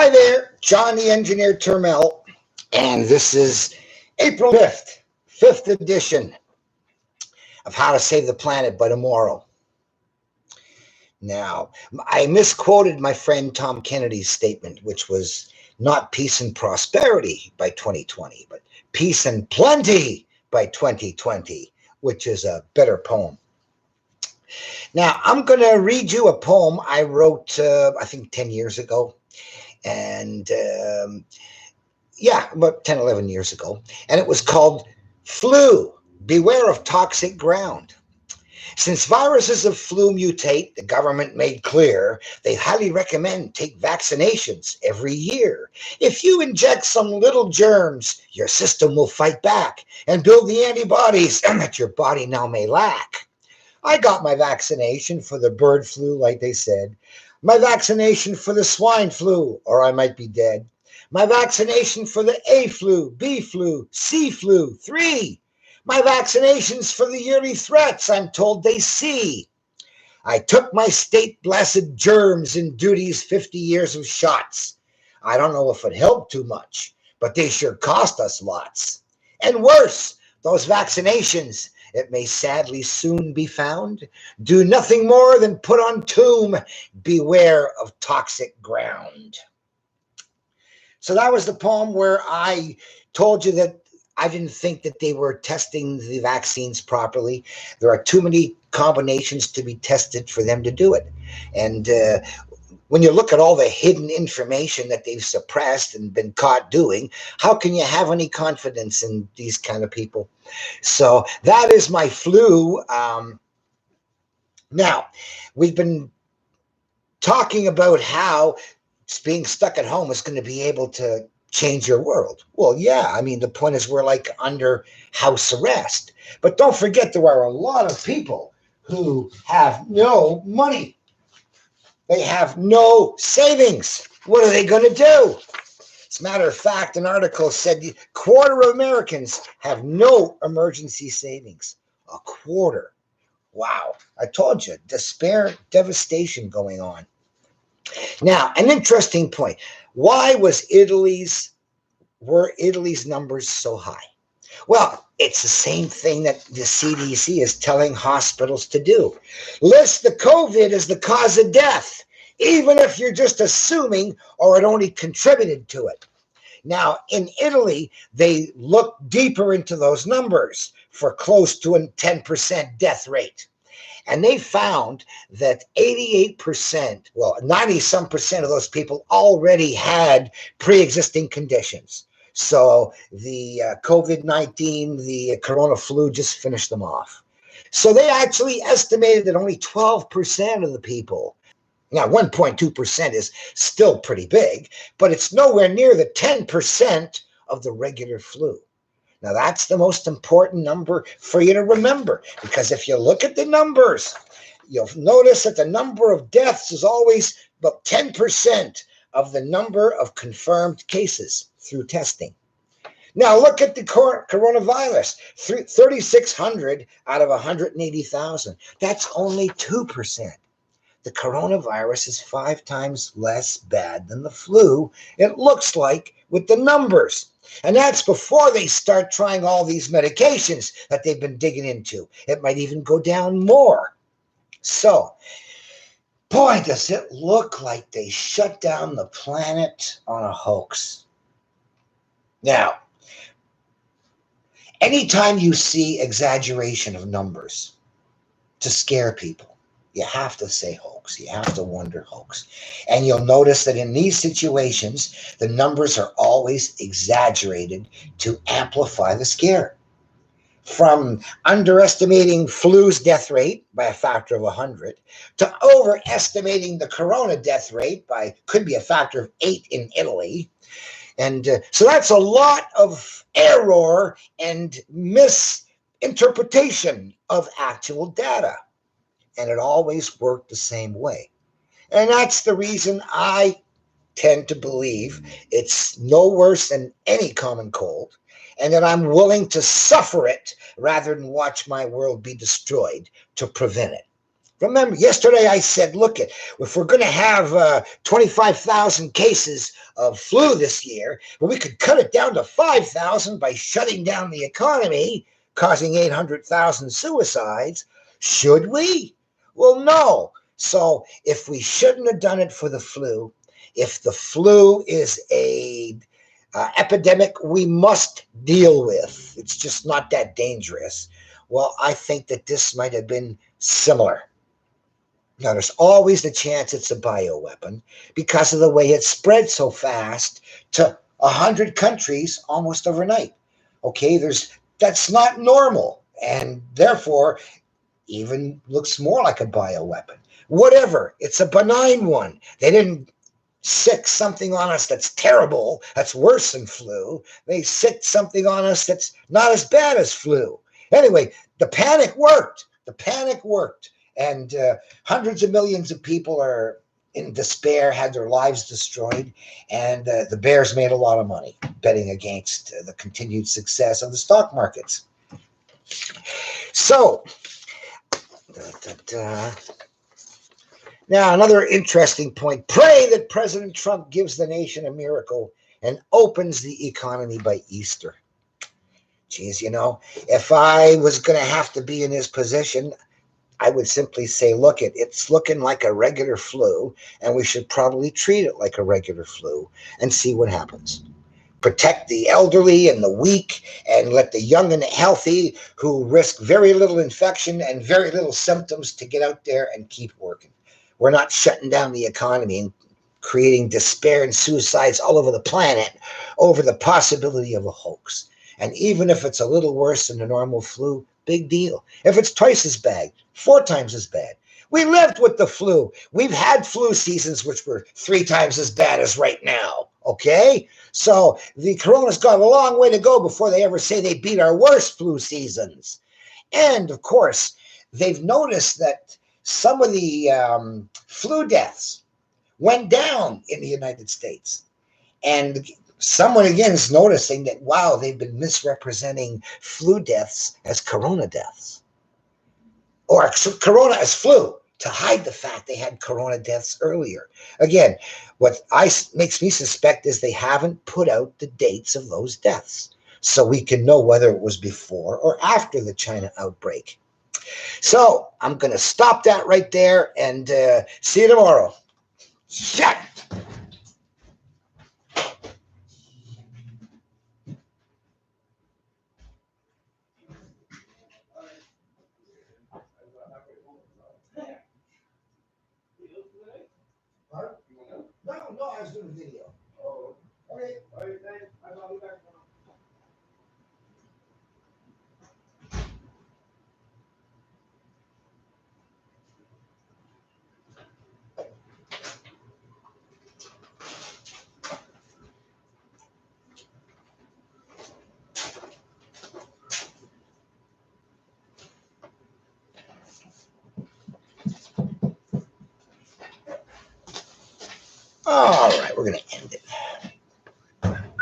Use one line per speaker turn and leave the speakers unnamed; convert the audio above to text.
Hi there, John the Engineer Turmel, and this is April 5th, 5th edition of How to Save the Planet by Tomorrow. Now, I misquoted my friend Tom Kennedy's statement, which was not peace and prosperity by 2020, but peace and plenty by 2020, which is a better poem. Now, I'm going to read you a poem I wrote, I think 10 years ago. And about 10, 11 years ago. And it was called Flu, Beware of Toxic Ground. Since viruses of flu mutate, the government made clear they highly recommend take vaccinations every year. If you inject some little germs, your system will fight back and build the antibodies that your body now may lack. I got my vaccination for the bird flu, like they said. My vaccination for the swine flu, or I might be dead. My vaccination for the A flu, B flu, C flu, 3. My vaccinations for the yearly threats I'm told they see. I took my state-blessed germs in duty's 50 years of shots. I don't know if it helped too much, but they sure cost us lots. And worse, those vaccinations, it may sadly soon be found, do nothing more than put on tomb, beware of toxic ground. So that was the poem where I told you that I didn't think that they were testing the vaccines properly. There are too many combinations to be tested for them to do it. And when you look at all the hidden information that they've suppressed and been caught doing, how can you have any confidence in these kind of people? So that is my flu. Now, we've been talking about how being stuck at home is going to be able to change your world. Well, yeah, I mean, the point is we're like under house arrest. But don't forget, there are a lot of people who have no money. They have no savings. What are they going to do? As a matter of fact, an article said a quarter of Americans have no emergency savings. A quarter. Wow. I told you, despair, devastation going on. Now, an interesting point. Why were Italy's numbers so high? Well, it's the same thing that the CDC is telling hospitals to do. List the COVID as the cause of death, even if you're just assuming or it only contributed to it. Now, in Italy, they looked deeper into those numbers for close to a 10% death rate. And they found that 88%, well, 90-some% of those people already had pre-existing conditions. So the COVID-19, the corona flu just finished them off. So they actually estimated that only 12% of the people, now 1.2% is still pretty big, but it's nowhere near the 10% of the regular flu. Now, that's the most important number for you to remember, because if you look at the numbers, you'll notice that the number of deaths is always about 10% of the number of confirmed cases through testing. Now, look at the coronavirus, 3,600 out of 180,000. That's only 2%. The coronavirus is 5 times less bad than the flu, it looks like, with the numbers. And that's before they start trying all these medications that they've been digging into. It might even go down more. So, boy, does it look like they shut down the planet on a hoax. Now, anytime you see exaggeration of numbers to scare people, you have to say hoax. You have to wonder hoax. And you'll notice that in these situations, the numbers are always exaggerated to amplify the scare. From underestimating flu's death rate by a factor of 100 to overestimating the corona death rate by, could be a factor of 8 in Italy. And so that's a lot of error and misinterpretation of actual data. And it always worked the same way. And that's the reason I tend to believe it's no worse than any common cold, and that I'm willing to suffer it rather than watch my world be destroyed to prevent it. Remember, yesterday I said, look, if we're going to have 25,000 cases of flu this year, well, we could cut it down to 5,000 by shutting down the economy, causing 800,000 suicides. Should we? Well, no. So if we shouldn't have done it for the flu, if the flu is a epidemic we must deal with, it's just not that dangerous. Well, I think that this might have been similar. Now, there's always the chance it's a bioweapon because of the way it spread so fast to 100 countries almost overnight. Okay, that's not normal, and therefore even looks more like a bioweapon. Whatever, it's a benign one. They didn't sick something on us that's terrible, that's worse than flu. They sick something on us that's not as bad as flu. Anyway, the panic worked. The panic worked. And hundreds of millions of people are in despair, had their lives destroyed. And the bears made a lot of money betting against the continued success of the stock markets. So, now, another interesting point. Pray that President Trump gives the nation a miracle and opens the economy by Easter. Geez, if I was going to have to be in his position, I would simply say, look, it's looking like a regular flu, and we should probably treat it like a regular flu and see what happens. Protect the elderly and the weak, and let the young and healthy who risk very little infection and very little symptoms to get out there and keep working. We're not shutting down the economy and creating despair and suicides all over the planet over the possibility of a hoax. And even if it's a little worse than the normal flu, big deal. If it's twice as bad, 4 times as bad. We lived with the flu. We've had flu seasons which were 3 times as bad as right now. Okay? So the corona's got a long way to go before they ever say they beat our worst flu seasons. And of course, they've noticed that some of the flu deaths went down in the United States. And someone again is noticing that, wow, they've been misrepresenting flu deaths as corona deaths. Or corona as flu, to hide the fact they had corona deaths earlier. Again, what makes me suspect is they haven't put out the dates of those deaths, so we can know whether it was before or after the China outbreak. So I'm going to stop that right there and see you tomorrow. Shut. No, I was doing a video. Oh, okay. All right, thanks. I'll be back. All right, we're going to end it.